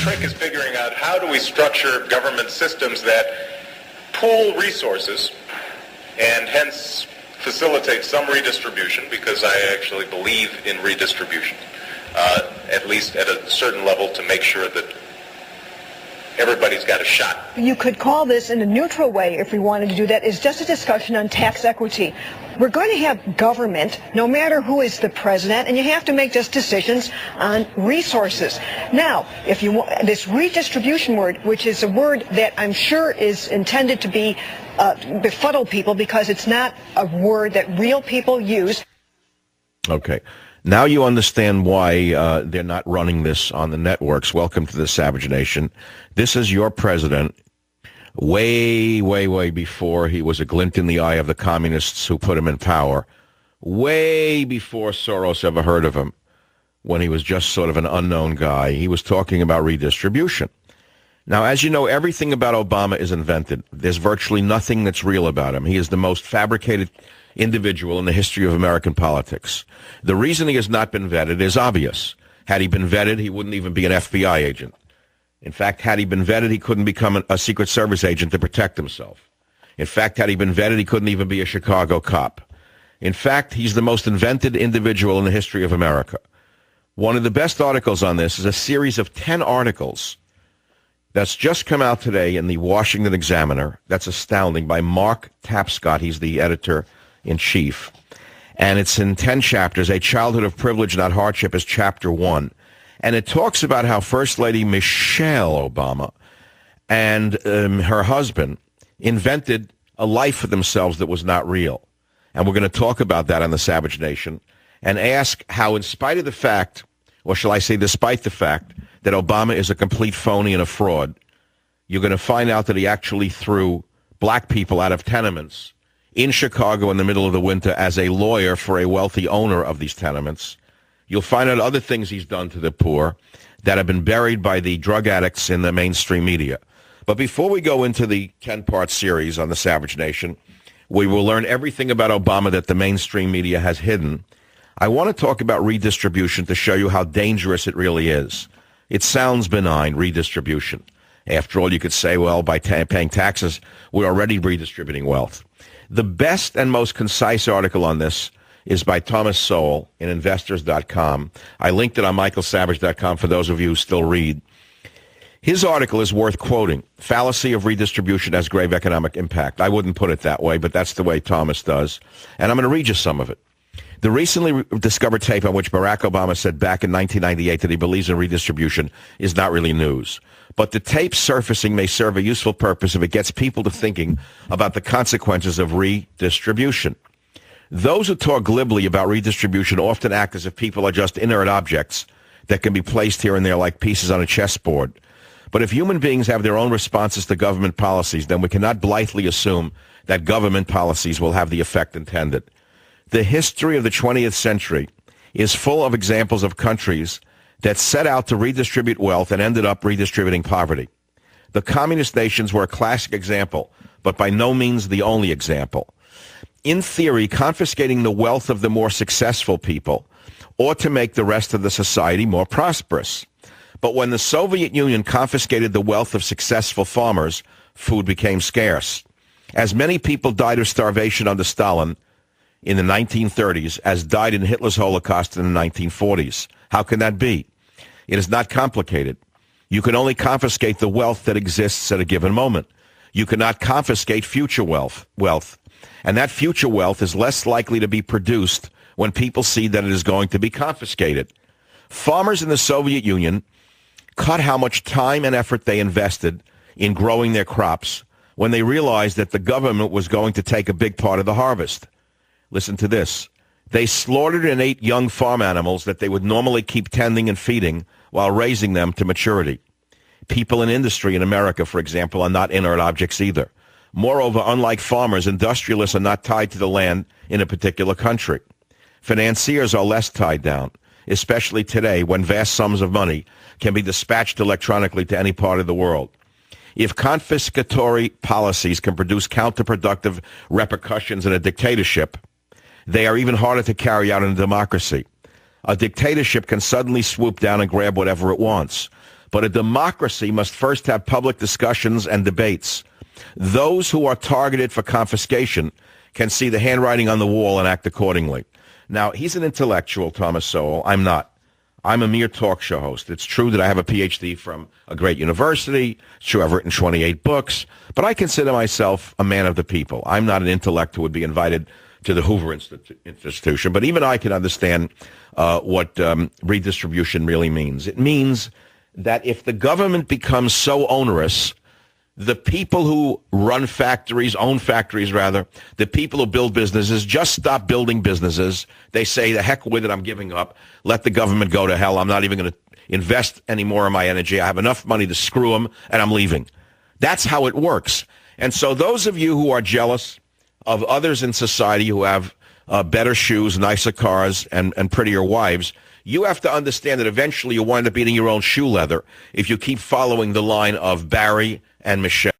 trick is figuring out how do we structure government systems that pool resources and hence facilitate some redistribution, because I actually believe in redistribution, at least at a certain level, to make sure that everybody's got a shot. You could call this, in a neutral way, if we wanted to do that, is just a discussion on tax equity. We're going to have government, no matter who is the president, and you have to make just decisions on resources. Now, if you want this redistribution word, which is a word that I'm sure is intended to be befuddle people, because it's not a word that real people use. Okay. Now you understand why they're not running this on the networks. Welcome to the Savage Nation. This is your president, way, way, way before he was a glint in the eye of the communists who put him in power, way before Soros ever heard of him, when he was just sort of an unknown guy. He was talking about redistribution. Now, as you know, everything about Obama is invented. There's virtually nothing that's real about him. He is the most fabricated individual in the history of American politics. The reason he has not been vetted is obvious. Had he been vetted, he wouldn't even be an FBI agent. In fact, had he been vetted, he couldn't become a Secret Service agent to protect himself. In fact, had he been vetted, he couldn't even be a Chicago cop. In fact, he's the most invented individual in the history of America. One of the best articles on this is a series of 10 articles that's just come out today in the Washington Examiner. That's astounding, by Mark Tapscott. He's the editor-in-chief. And it's in 10 chapters. A Childhood of Privilege, Not Hardship is chapter 1. And it talks about how First Lady Michelle Obama and her husband invented a life for themselves that was not real. And we're going to talk about that on the Savage Nation and ask how, in spite of the fact, or shall I say despite the fact, that Obama is a complete phony and a fraud, you're going to find out that he actually threw black people out of tenements in Chicago in the middle of the winter as a lawyer for a wealthy owner of these tenements. You'll find out other things he's done to the poor that have been buried by the drug addicts in the mainstream media. But before we go into the 10-part series on the Savage Nation, we will learn everything about Obama that the mainstream media has hidden. I want to talk about redistribution to show you how dangerous it really is. It sounds benign, redistribution. After all, you could say, well, by paying taxes, we're already redistributing wealth. The best and most concise article on this is by Thomas Sowell in Investors.com. I linked it on michaelsavage.com for those of you who still read. His article is worth quoting. Fallacy of redistribution has grave economic impact. I wouldn't put it that way, but that's the way Thomas does. And I'm going to read you some of it. The recently discovered tape on which Barack Obama said back in 1998 that he believes in redistribution is not really news. But the tape surfacing may serve a useful purpose if it gets people to thinking about the consequences of redistribution. Those who talk glibly about redistribution often act as if people are just inert objects that can be placed here and there like pieces on a chessboard. But if human beings have their own responses to government policies, then we cannot blithely assume that government policies will have the effect intended. The history of the 20th century is full of examples of countries that set out to redistribute wealth and ended up redistributing poverty. The communist nations were a classic example, but by no means the only example. In theory, confiscating the wealth of the more successful people ought to make the rest of the society more prosperous. But when the Soviet Union confiscated the wealth of successful farmers, food became scarce. As many people died of starvation under Stalin in the 1930s as died in Hitler's Holocaust in the 1940s. How can that be? It is not complicated. You can only confiscate the wealth that exists at a given moment. You cannot confiscate future wealth. And that future wealth is less likely to be produced when people see that it is going to be confiscated. Farmers in the Soviet Union cut how much time and effort they invested in growing their crops when they realized that the government was going to take a big part of the harvest. Listen to this. They slaughtered and ate young farm animals that they would normally keep tending and feeding while raising them to maturity. People in industry in America, for example, are not inert objects either. Moreover, unlike farmers, industrialists are not tied to the land in a particular country. Financiers are less tied down, especially today when vast sums of money can be dispatched electronically to any part of the world. If confiscatory policies can produce counterproductive repercussions in a dictatorship, they are even harder to carry out in a democracy. A dictatorship can suddenly swoop down and grab whatever it wants. But a democracy must first have public discussions and debates. Those who are targeted for confiscation can see the handwriting on the wall and act accordingly. Now, he's an intellectual, Thomas Sowell. I'm not. I'm a mere talk show host. It's true that I have a PhD from a great university. It's true I've written 28 books. But I consider myself a man of the people. I'm not an intellect who would be invited to the Hoover Institution. But even I can understand what redistribution really means. It means that if the government becomes so onerous, the people who run factories, own factories rather, the people who build businesses just stop building businesses. They say, the heck with it, I'm giving up. Let the government go to hell. I'm not even going to invest any more of my energy. I have enough money to screw them, and I'm leaving. That's how it works. And so those of you who are jealous of others in society who have better shoes, nicer cars, and prettier wives, you have to understand that eventually you'll wind up eating your own shoe leather if you keep following the line of Barry and Michelle.